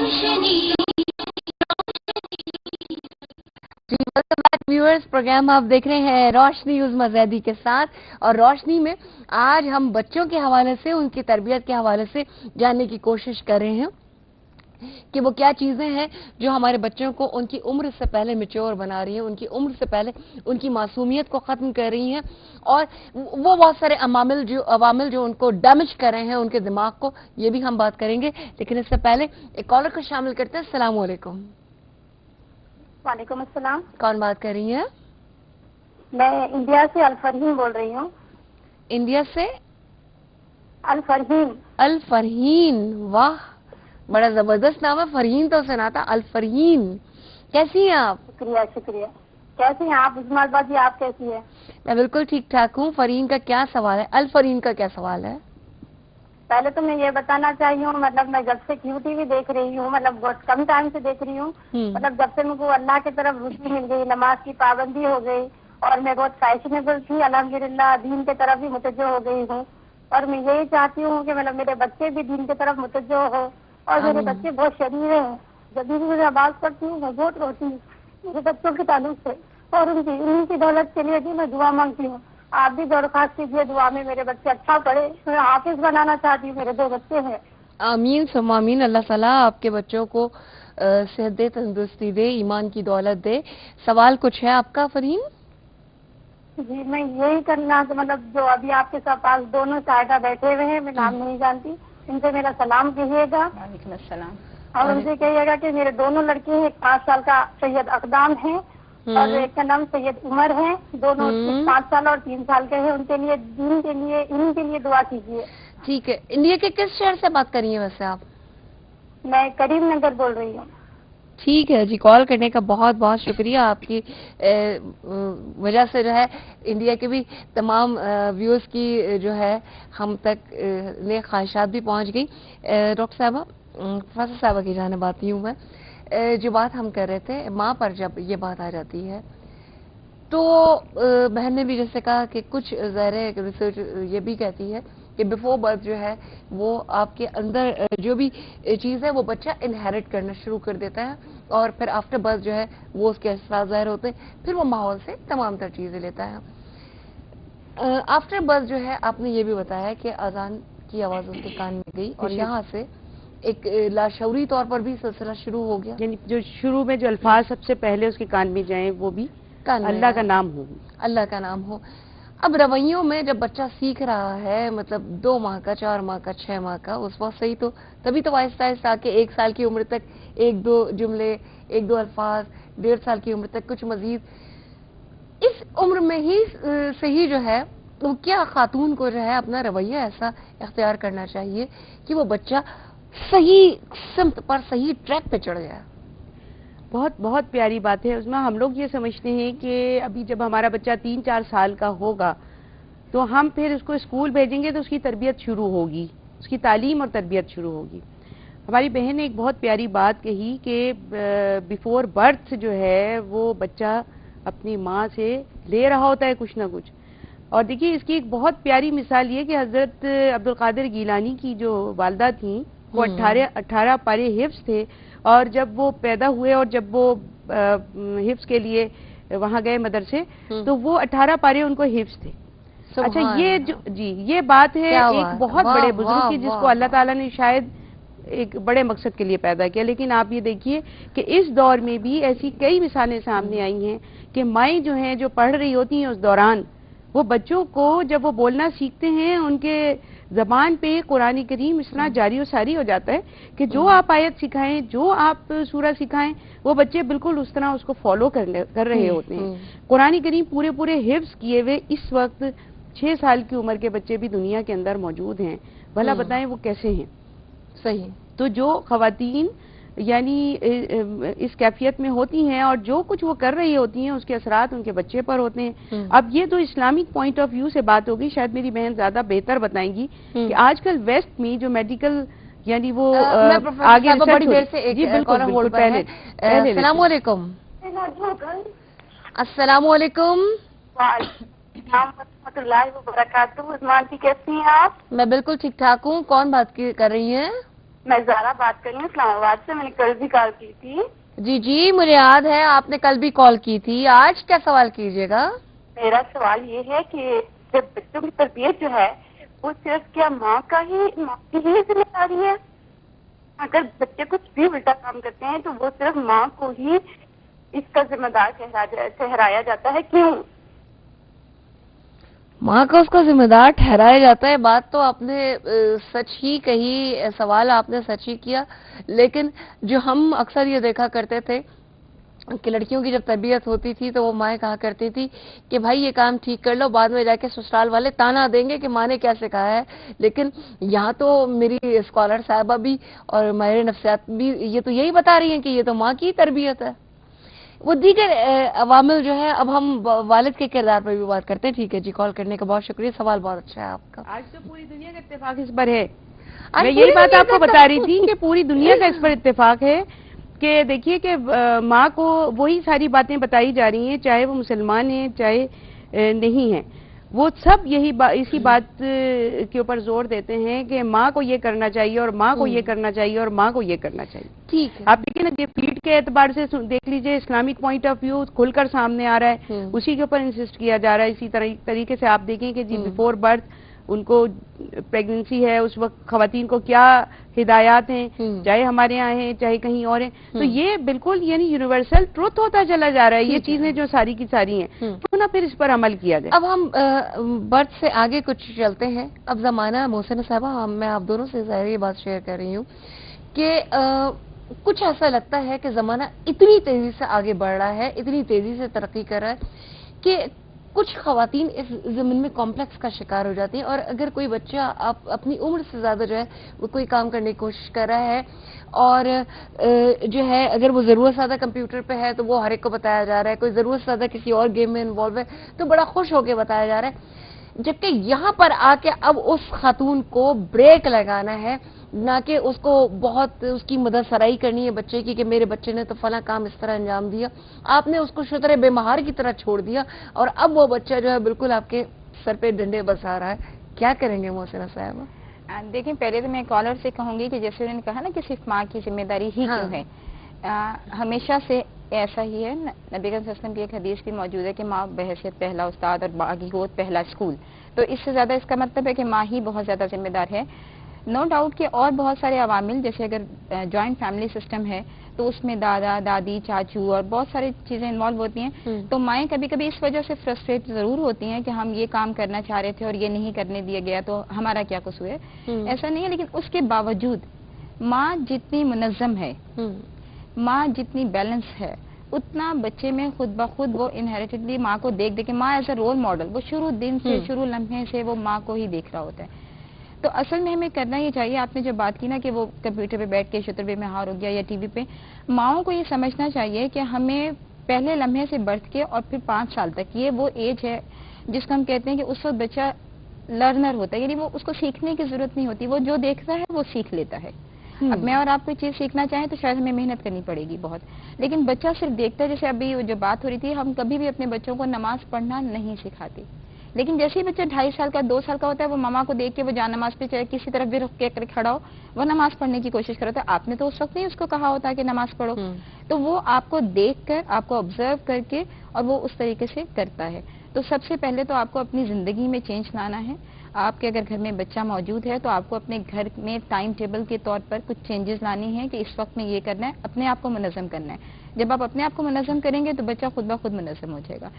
Welcome back viewers, programme आप देख रहे हैं रोशनी उज़मा ज़ैदी के साथ। और रोशनी में आज हम बच्चों के हवाले से, उनकी तरबियत के हवाले से जानने की कोशिश कर रहे हैं कि वो क्या चीज़ें हैं जो हमारे बच्चों को उनकी उम्र से पहले मैच्योर बना रही हैं, उनकी उम्र से पहले उनकी मासूमियत को ख़त्म कर रही हैं, और वो बहुत सारे अवामिल जो उनको डैमेज कर रहे हैं उनके दिमाग को, ये भी हम बात करेंगे। लेकिन इससे पहले एक कॉलर को शामिल करते हैं। अस्सलाम वालेकुम। वालेकुम अस्सलाम। कौन बात कर रही हैं? मैं इंडिया से अल-फरहीन बोल रही हूँ। इंडिया से अल-फरहीन। अल-फरहीन, वाह, बड़ा जबरदस्त नाम है। फरहीन तो सुना था, अल-फरहीन। कैसी हैं आप? शुक्रिया शुक्रिया। कैसी हैं आप उज़मा जी, आप कैसी हैं? मैं बिल्कुल ठीक ठाक हूँ। फरहीन का क्या सवाल है? अल-फरहीन का क्या सवाल है? पहले तो मैं ये बताना चाहिए हूँ, मतलब मैं जब से क्यू टीवी देख रही हूँ, मतलब बहुत कम टाइम से देख रही हूँ, मतलब जब से मुझको अल्लाह की तरफ रुचि मिल गई, नमाज की पाबंदी हो गई, और मैं बहुत फैशनेबल थी, अल्हम्दुलिल्लाह दीन की तरफ भी मुतवज्जो हो गई हूँ। और मैं यही चाहती हूँ कि मतलब मेरे बच्चे भी दीन की तरफ मुतवज्जो हो। और मेरे बच्चे बहुत शरीर हैं, जब भी मुझे आवाज करती हूँ मैं बहुत रोती हूँ मेरे बच्चों के ताल्लुक से, और उनकी दौलत के लिए भी मैं दुआ मांगती हूँ। आप भी दरख्वास्त कीजिए दुआ में मेरे बच्चे अच्छा पढ़े। मैं हाफिज बनाना चाहती हूँ, मेरे 2 बच्चे हैं। आमीन सुम्मा आमीन। अल्लाह ताला आपके बच्चों को सेहत दे, तंदुरुस्ती दे, ईमान की दौलत दे। सवाल कुछ है आपका फरहीन? जी, मैं यही करना, मतलब जो अभी आपके साथ पास दोनों साहिबा बैठे हुए हैं, मैं नाम नहीं जानती, इनसे मेरा सलाम कहिएगा। वालेकुम अस्सलाम। और उनसे कहिएगा कि मेरे दोनों लड़के हैं, एक 5 साल का सैयद अकदाम है और एक का नाम सैयद उमर है। दोनों 5 साल और 3 साल के हैं। उनके लिए, दीन के लिए, इनके लिए दुआ कीजिए। ठीक है। इंडिया के किस शहर से बात कर रही हैं वैसे आप? मैं करीम नगर बोल रही हूँ। ठीक है जी, कॉल करने का बहुत बहुत शुक्रिया। आपकी वजह से जो है इंडिया के भी तमाम व्यूअर्स की जो है हम तक ने ख्वाहिशात भी पहुंच गई। डॉक्टर साहबा, प्रोफेसर साहबा की जानिब आती हूँ मैं। जो बात हम कर रहे थे, माँ पर जब ये बात आ जाती है तो बहन ने भी जैसे कहा कि कुछ ज़ाहिर रिसर्च ये भी कहती है कि बिफोर बर्थ जो है वो आपके अंदर जो भी चीज़ है वो बच्चा इनहेरिट करना शुरू कर देता है, और फिर आफ्टर बर्थ जो है वो उसके असरात ज़ाहिर होते हैं, फिर वो माहौल से तमाम तर चीज़ें लेता है। आफ्टर बर्थ जो है आपने ये भी बताया कि अजान की आवाज़ उसके कान में गई, और यहाँ से एक लाशऊरी तौर पर भी सिलसिला शुरू हो गया, यानी जो शुरू में जो अल्फाज सबसे पहले उसके कान में जाएं वो भी अल्लाह का नाम हो, अल्लाह का नाम हो। अब रवैयों में जब बच्चा सीख रहा है, मतलब 2 माह का, 4 माह का, 6 माह का, उस वक्त सही तो तभी तो आहिस्ता आहिस्ता आके 1 साल की उम्र तक 1-2 जुमले, 1-2 अल्फाज, 1.5 साल की उम्र तक कुछ मजीद, इस उम्र में ही सही जो है तो क्या खातून को जो है अपना रवैया ऐसा इख्तियार करना चाहिए कि वो बच्चा सही सिमत पर, सही ट्रैक पे चढ़ गया? बहुत बहुत प्यारी बात है उसमें। हम लोग ये समझते हैं कि अभी जब हमारा बच्चा 3-4 साल का होगा तो हम फिर उसको स्कूल भेजेंगे तो उसकी तरबियत शुरू होगी, उसकी तालीम और तरबियत शुरू होगी। हमारी बहन ने एक बहुत प्यारी बात कही कि बिफोर बर्थ जो है वो बच्चा अपनी माँ से ले रहा होता है कुछ ना कुछ। और देखिए इसकी एक बहुत प्यारी मिसाल ये कि हजरत अब्दुल कादिर गीलानी की जो वालदा थी वो 18 पारे हिफ्स थे, और जब वो पैदा हुए और जब वो हिफ्स के लिए वहां गए मदरसे तो वो 18 पारे उनको हिफ्स थे। अच्छा, ये जी ये बात है एक बहुत बड़े बुजुर्ग की जिसको अल्लाह ताला ने शायद एक बड़े मकसद के लिए पैदा किया। लेकिन आप ये देखिए कि इस दौर में भी ऐसी कई मिसालें सामने आई हैं कि माएँ जो हैं जो पढ़ रही होती हैं उस दौरान वो बच्चों को जब वो बोलना सीखते हैं उनके जबान पे कुरान करीम इतना जारी और सारी हो जाता है कि जो आप आयत सिखाएं, जो आप सूरा सिखाएं, वो बच्चे बिल्कुल उस तरह उसको फॉलो कर रहे होते हैं। कुरान करीम पूरे पूरे हिफ्ज किए हुए इस वक्त 6 साल की उम्र के बच्चे भी दुनिया के अंदर मौजूद हैं। भला बताएं वो कैसे हैं? सही। तो जो खवातीन यानी इस कैफियत में होती हैं और जो कुछ वो कर रही होती हैं उसके असरात उनके बच्चे पर होते हैं। अब ये तो इस्लामिक पॉइंट ऑफ व्यू से बात होगी, शायद मेरी बहन ज्यादा बेहतर बताएंगी कि आजकल वेस्ट में जो मेडिकल यानी वो आगे बड़ी देर से एक बिल्कुल पहले। अस्सलाम वालेकुम। अस्सलाम वालेकुम। कैसी हैं आप? मैं बिल्कुल ठीक ठाक हूँ। कौन बात कर रही हैं? میں زارا بات کر رہی ہوں اسلام آباد سے. میں نے کل بھی کال کی تھی. جی جی مجھے یاد ہے آپ نے کل بھی کال کی تھی. آج کیا سوال کیجیے گا؟ میرا سوال یہ ہے کہ جب بچوں کی تربیت جو ہے وہ صرف کیا ماں کی ہی ذمہ داری ہے؟ اگر بچے کچھ بھی الٹا کام کرتے ہیں تو وہ صرف ماں کو ہی اس کا ذمہ دار ٹھہرایا جاتا ہے، کیوں؟ ماں کو اس کا ذمہ دار ٹھہرایا جاتا ہے. بات تو آپ نے سچ ہی کہی، سوال آپ نے سچ ہی کیا. لیکن جو ہم اکثر یہ دیکھا کرتے تھے کہ لڑکیوں کی جب تربیت ہوتی تھی تو وہ مائیں کہا کرتی تھی کہ بھائی یہ کام ٹھیک کر لو، بعد میں جا کے سسرال والے تانا دیں گے کہ ماں نے کیا سکھایا ہے. لیکن یہاں تو میری اسکالر صاحبہ بھی اور ماہر نفسیات بھی یہ تو یہی بتا رہی ہیں کہ یہ تو ماں کی تربیت ہے. وہ دیگر عوامل جو ہے، اب ہم والد کے کردار پر بھی بات کرتے ہیں. ٹھیک ہے جی، کال کرنے کا بہت شکریہ، سوال بہت اچھا ہے آپ کا. آج تو پوری دنیا کا اتفاق اس پر ہے. میں یہی بات آپ کو بتا رہی تھی کہ پوری دنیا کا اس پر اتفاق ہے کہ دیکھیے کہ ماں کو وہی ساری باتیں بتائی جا رہی ہیں، چاہے وہ مسلمان ہیں چاہے نہیں ہیں. وہ سب اسی بات کے اوپر زور دیتے ہیں کہ ماں کو یہ کرنا چاہیے اور ماں کو یہ کرنا چاہیے اور ماں کو یہ کرنا چاہیے. ٹھیک ہے. آپ دیکھیں نا، یہ فیڈ کے اعتبار سے دیکھ لیجئے، اسلامک پوائنٹ آف ویو کھل کر سامنے آ رہا ہے، اسی کے اوپر انسسٹ کیا جا رہا ہے. اسی طریقے سے آپ دیکھیں کہ جی بیفور برتھ ان کو پریگننسی ہے اس وقت خواتین کو کیا ہدایات ہیں، چاہے ہمارے یہاں ہیں چاہے کہیں اور ہیں. تو یہ بالکل یعنی یونیورسل ٹروتھ ہوتا چلا جا رہا ہے. یہ چیزیں جو ساری کی ساری ہیں تو نہ پھر اس پر عمل کیا جائے. اب ہم برتھ سے آگے کچھ چلتے ہیں. اب زمانہ محسن صاحبہ، میں آپ دونوں سے ظاہر یہ بات شیئر کر رہی ہوں کہ کچھ ایسا لگتا ہے کہ زمانہ اتنی تیزی سے آگے بڑھ رہا ہے، اتنی تیزی سے ترقی کر رہا ہے کہ کچھ خواتین اس زمین میں کمپلیکس کا شکار ہو جاتی ہیں. اور اگر کوئی بچہ اپنی عمر سے زیادہ جو ہے وہ کوئی کام کرنے کی کوشش کر رہا ہے اور جو ہے اگر وہ ضرورت زیادہ کمپیوٹر پہ ہے تو وہ ہر ایک کو بتایا جا رہا ہے، کوئی ضرورت زیادہ کسی اور گیم میں انوالو ہے تو بڑا خوش ہو کے بتایا جا رہا ہے. جبکہ یہاں پر آ کے اب اس خاتون کو بریک لگانا ہے، نہ کہ اس کو بہت اس کی مدد سرائی کرنی ہے بچے کی کہ میرے بچے نے تو فلاں کام اس طرح انجام دیا. آپ نے اس کو شتر بے مہار کی طرح چھوڑ دیا اور اب وہ بچہ جو ہے بالکل آپ کے سر پہ ڈنڈے برسا رہا ہے. کیا کریں گے محسنہ صاحبہ؟ دیکھیں، پہلے تو میں کالر سے کہوں گی کہ جیسے انہوں نے کہا نا کہ صرف ماں کی ذمہ داری ہی کیوں ہے. ہمیشہ سے ایسا ہی ہے. نبی کریم صلی اللہ علیہ وسلم کی ایک حدیث بھی موجود ہے کہ ماں بحیثیت پہلا استاد اور باغی گود پہلا اسکول. تو اس سے زیادہ اس کا مطلب ہے کہ ماں ہی بہت زیادہ ذمہ دار ہے. نو ڈاؤٹ کہ اور بہت سارے عوامل، جیسے اگر جوائنٹ فیملی سسٹم ہے تو اس میں دادا دادی چاچو اور بہت ساری چیزیں انوالو ہوتی ہیں. تو مائیں کبھی کبھی اس وجہ سے فرسٹریٹ ضرور ہوتی ہیں کہ ہم یہ کام کرنا چاہ رہے تھے اور یہ نہیں کرنے دیا گیا تو ہمارا کیا قصور ہے. ایسا نہیں ہے، لیکن اس کے باوجود ماں جتنی منظم ہے، ماں جتنی بیلنس ہے، اتنا بچے میں خود بخود وہ انہیریٹڈلی ماں کو دیکھ کے ماں ایز اے رول ماڈل، وہ شروع دن سے شروع لمحے سے وہ ماں کو ہی دیکھ رہا ہوتا ہے. تو اصل میں ہمیں کرنا یہ چاہیے، آپ نے جو بات کی نا کہ وہ کمپیوٹر پہ بیٹھ کے شتر بے مہار ہو گیا یا ٹی وی پہ، ماؤں کو یہ سمجھنا چاہیے کہ ہمیں پہلے لمحے سے برتھ کے اور پھر 5 سال تک، یہ وہ ایج ہے جس کو ہم کہتے ہیں کہ اس وقت بچہ لرنر ہوتا ہے، یعنی وہ اس کو سیکھنے کی ضرورت نہیں ہوتی، وہ جو دیکھتا ہے وہ سیکھ لیتا ہے. اب میں اور آپ کوئی چیز سیکھنا چاہیں تو شاید ہمیں محنت کرنی پڑے گی بہت، لیکن بچہ صرف دیکھتا ہے. جیسے ابھی جو بات ہو رہی تھی، ہم کبھی بھی اپنے بچوں کو نماز پڑھنا نہیں سکھاتے، لیکن جیسے ہی بچہ 2.5 سال کا 2 سال کا ہوتا ہے وہ ماما کو دیکھ کے وہ جان نماز پہ چاہے کسی طرف بھی رکھ کے کھڑا ہو وہ نماز پڑھنے کی کوشش کرتا ہے. آپ نے تو اس وقت نہیں اس کو کہا ہوتا کہ نماز پڑھو، تو وہ آپ کو دیکھ کر، آپ کو آبزرو کر کے اور وہ اس طریقے سے کرتا ہے. تو سب سے پہلے تو آپ کو اپنی زندگی میں چینج لانا ہے. آپ کے اگر گھر میں بچہ موجود ہے تو آپ کو اپنے گھر میں ٹائم ٹیبل کے طور پر کچھ چینجز لانی ہے کہ اس وقت میں یہ کرنا ہے، اپنے آپ کو منظم کرنا ہے. جب آپ اپنے آپ کو منظم کریں گے تو بچہ خود بخود منظم ہو جائے گا.